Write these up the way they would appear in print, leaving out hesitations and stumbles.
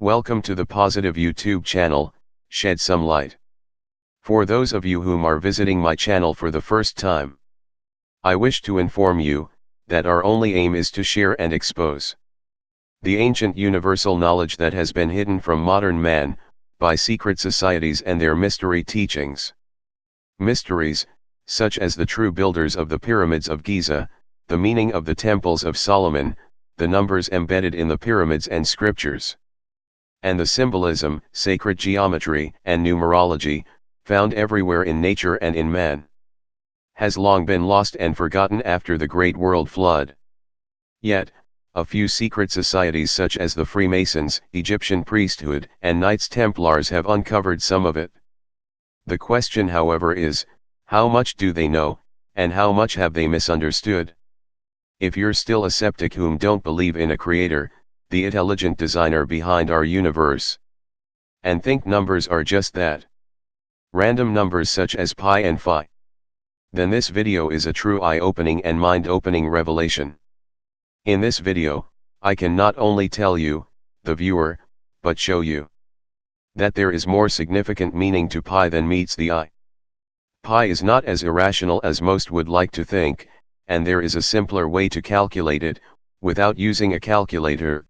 Welcome to the Positive YouTube channel, Shed Some Light. For those of you whom are visiting my channel for the first time, I wish to inform you that our only aim is to share and expose the ancient universal knowledge that has been hidden from modern man by secret societies and their mystery teachings. Mysteries, such as the true builders of the pyramids of Giza, the meaning of the temples of Solomon, the numbers embedded in the pyramids and scriptures, and the symbolism, sacred geometry, and numerology, found everywhere in nature and in man, has long been lost and forgotten after the Great World Flood. Yet, a few secret societies such as the Freemasons, Egyptian priesthood, and Knights Templars have uncovered some of it. The question, however, is, how much do they know, and how much have they misunderstood? If you're still a skeptic whom don't believe in a creator, the intelligent designer behind our universe, and think numbers are just that, random numbers such as pi and phi, then this video is a true eye-opening and mind-opening revelation. In this video, I can not only tell you, the viewer, but show you that there is more significant meaning to pi than meets the eye. Pi is not as irrational as most would like to think, and there is a simpler way to calculate it, without using a calculator.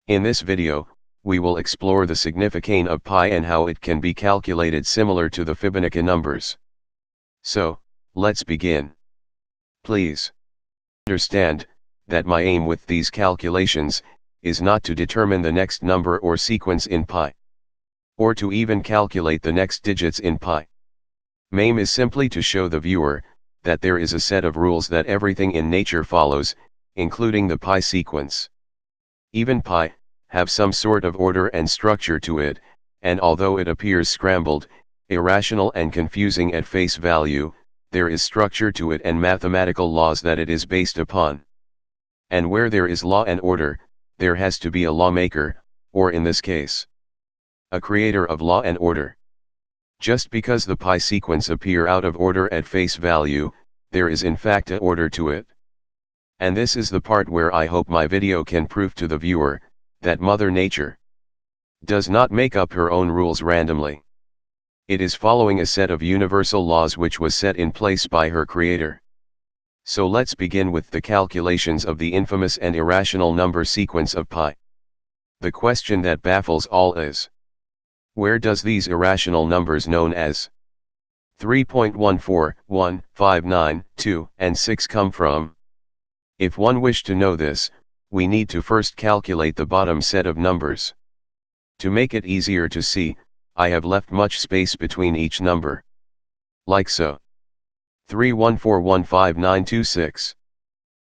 In this video, we will explore the significance of pi and how it can be calculated similar to the Fibonacci numbers. So, let's begin. Please understand that my aim with these calculations is not to determine the next number or sequence in pi, or to even calculate the next digits in pi. My aim is simply to show the viewer that there is a set of rules that everything in nature follows, including the pi sequence. Even pi have some sort of order and structure to it, and although it appears scrambled, irrational and confusing at face value, there is structure to it and mathematical laws that it is based upon. And where there is law and order, there has to be a lawmaker, or in this case, a creator of law and order. Just because the pi sequence appear out of order at face value, there is in fact an order to it. And this is the part where I hope my video can prove to the viewer that Mother Nature does not make up her own rules randomly. It is following a set of universal laws which was set in place by her creator. So let's begin with the calculations of the infamous and irrational number sequence of pi. The question that baffles all is, where does these irrational numbers known as 3.14, 1, 5, 9, 2, and 6 come from? If one wish to know this, we need to first calculate the bottom set of numbers. To make it easier to see, I have left much space between each number. Like so. 3141596.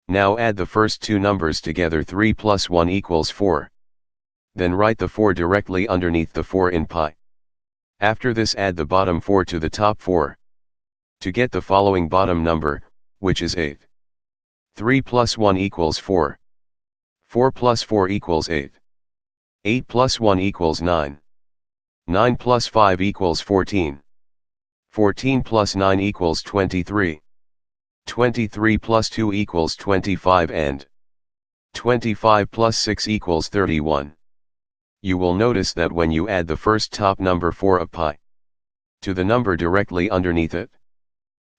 Now add the first two numbers together. 3 plus 1 equals 4. Then write the 4 directly underneath the 4 in pi. After this add the bottom 4 to the top 4. To get the following bottom number, which is 8. 3 plus 1 equals 4. 4 plus 4 equals 8. 8 plus 1 equals 9. 9 plus 5 equals 14. 14 plus 9 equals 23. 23 plus 2 equals 25 and 25 plus 6 equals 31. You will notice that when you add the first top number 4 of pi to the number directly underneath it,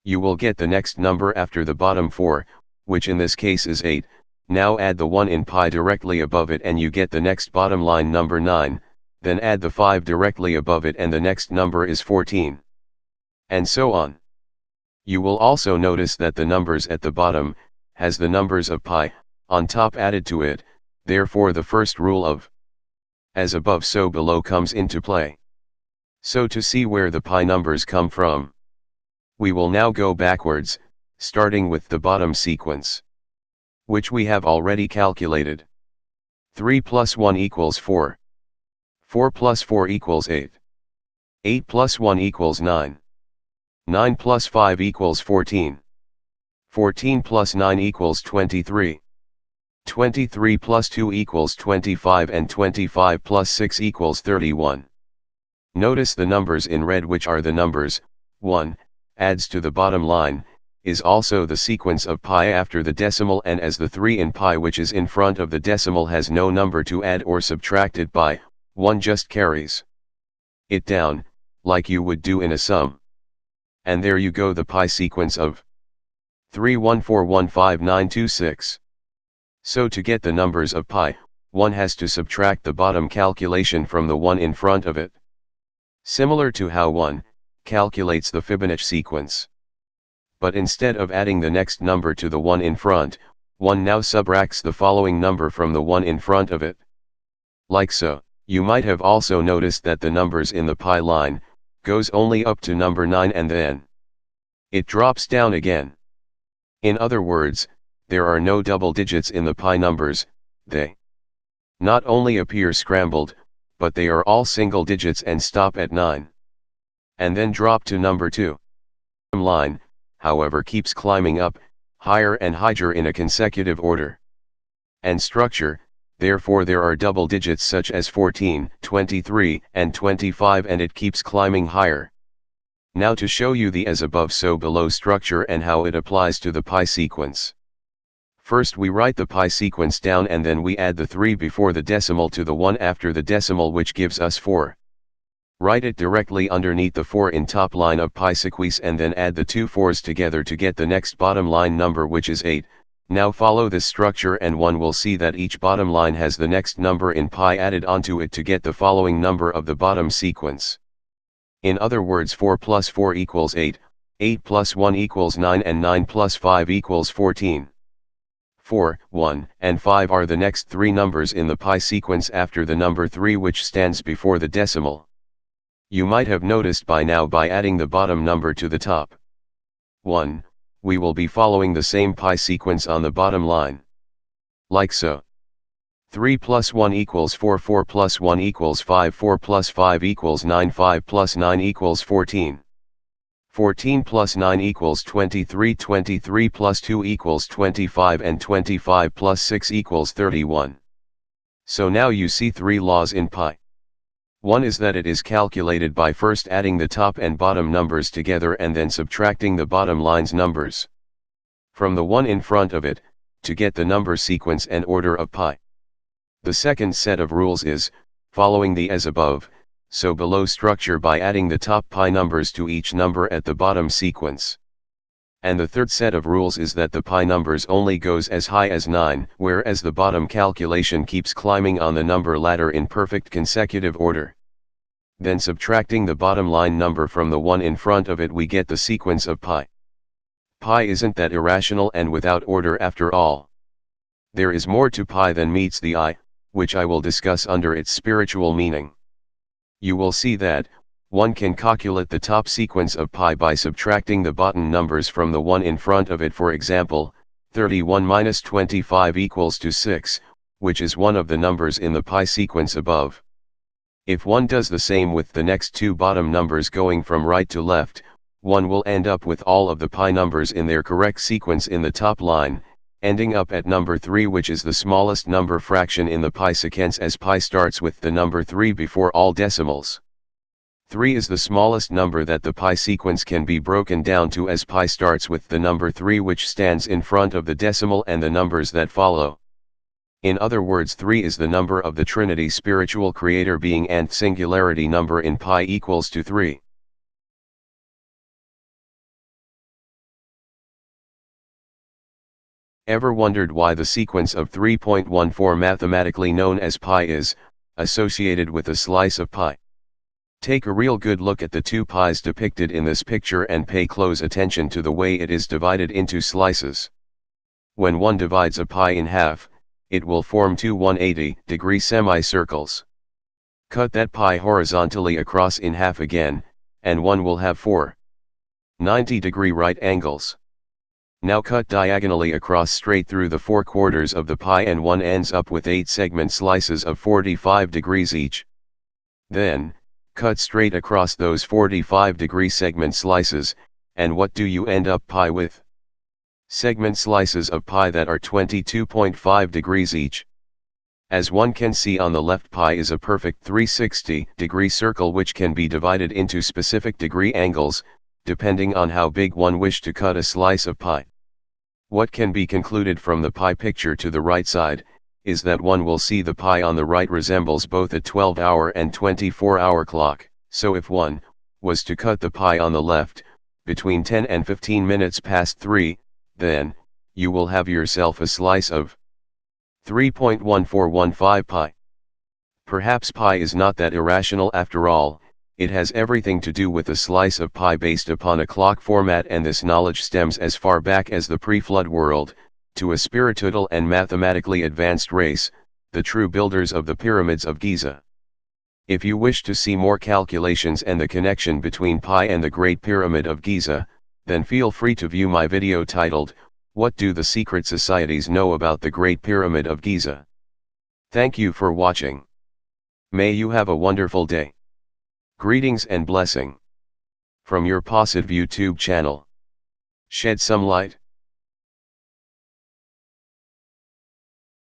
you will get the next number after the bottom 4, which in this case is 8. Now add the 1 in pi directly above it and you get the next bottom line number 9, then add the 5 directly above it and the next number is 14. And so on. You will also notice that the numbers at the bottom has the numbers of pi on top added to it, therefore the first rule of as above so below comes into play. So to see where the pi numbers come from, we will now go backwards, starting with the bottom sequence, which we have already calculated. 3 plus 1 equals 4. 4 plus 4 equals 8. 8 plus 1 equals 9. 9 plus 5 equals 14. 14 plus 9 equals 23. 23 plus 2 equals 25 and 25 plus 6 equals 31. Notice the numbers in red, which are the numbers 1, adds to the bottom line, is also the sequence of pi after the decimal, and as the 3 in pi which is in front of the decimal has no number to add or subtract it by, one just carries it down, like you would do in a sum. And there you go, the pi sequence of 314159226. So to get the numbers of pi, one has to subtract the bottom calculation from the one in front of it. Similar to how one calculates the Fibonacci sequence. But instead of adding the next number to the one in front, one now subtracts the following number from the one in front of it. Like so. You might have also noticed that the numbers in the pi line goes only up to number 9 and then it drops down again. In other words, there are no double digits in the pi numbers. They not only appear scrambled, but they are all single digits and stop at 9. And then drop to number 2. The line, however, keeps climbing up, higher and higher in a consecutive order and structure. Therefore there are double digits such as 14, 23, and 25, and it keeps climbing higher. Now to show you the as above so below structure and how it applies to the pi sequence. First we write the pi sequence down and then we add the 3 before the decimal to the 1 after the decimal, which gives us 4. Write it directly underneath the 4 in top line of pi sequence and then add the two 4s together to get the next bottom line number, which is 8. Now follow this structure and one will see that each bottom line has the next number in pi added onto it to get the following number of the bottom sequence. In other words, 4 plus 4 equals 8, 8 plus 1 equals 9, and 9 plus 5 equals 14. 4, 1, and 5 are the next three numbers in the pi sequence after the number 3, which stands before the decimal. You might have noticed by now, by adding the bottom number to the top 1, we will be following the same pi sequence on the bottom line. Like so. 3 plus 1 equals 4, 4 plus 1 equals 5, 4 plus 5 equals 9, 5 plus 9 equals 14. 14 plus 9 equals 23, 23 plus 2 equals 25, and 25 plus 6 equals 31. So now you see three laws in pi. One is that it is calculated by first adding the top and bottom numbers together and then subtracting the bottom line's numbers from the one in front of it, to get the number sequence and order of pi. The second set of rules is, following the as above, so below structure by adding the top pi numbers to each number at the bottom sequence. And the third set of rules is that the pi numbers only goes as high as 9, whereas the bottom calculation keeps climbing on the number ladder in perfect consecutive order. Then subtracting the bottom line number from the one in front of it, we get the sequence of pi. Pi isn't that irrational and without order after all. There is more to pi than meets the eye, which I will discuss under its spiritual meaning. You will see that one can calculate the top sequence of pi by subtracting the bottom numbers from the one in front of it. For example, 31 minus 25 equals to 6, which is one of the numbers in the pi sequence above. If one does the same with the next two bottom numbers going from right to left, one will end up with all of the pi numbers in their correct sequence in the top line, ending up at number 3, which is the smallest number fraction in the pi sequence, as pi starts with the number 3 before all decimals. 3 is the smallest number that the pi sequence can be broken down to, as pi starts with the number 3, which stands in front of the decimal and the numbers that follow. In other words, 3 is the number of the Trinity, spiritual creator being, and singularity number in pi equals to 3. Ever wondered why the sequence of 3.14, mathematically known as pi, is associated with a slice of pi? Take a real good look at the two pies depicted in this picture and pay close attention to the way it is divided into slices. When one divides a pi in half, it will form two 180-degree semicircles. Cut that pi horizontally across in half again, and one will have four 90-degree right angles. Now cut diagonally across straight through the 4 quarters of the pi and one ends up with 8 segment slices of 45 degrees each. Then, cut straight across those 45-degree segment slices, and what do you end up pi with? Segment slices of pi that are 22.5 degrees each. As one can see on the left, pi is a perfect 360-degree circle which can be divided into specific degree angles, depending on how big one wish to cut a slice of pi. What can be concluded from the pi picture to the right side, is that one will see the pi on the right resembles both a 12-hour and 24-hour clock, so if one was to cut the pi on the left, between 10 and 15 minutes past 3, then, you will have yourself a slice of 3.1415 pi. Perhaps pi is not that irrational after all, it has everything to do with a slice of pi based upon a clock format, and this knowledge stems as far back as the pre-flood world, to a spiritual and mathematically advanced race, the true builders of the pyramids of Giza. If you wish to see more calculations and the connection between pi and the Great Pyramid of Giza, then feel free to view my video titled, "What do the secret societies know about the Great Pyramid of Giza?" Thank you for watching. May you have a wonderful day. Greetings and blessing. From your Positive YouTube channel. Shed some light.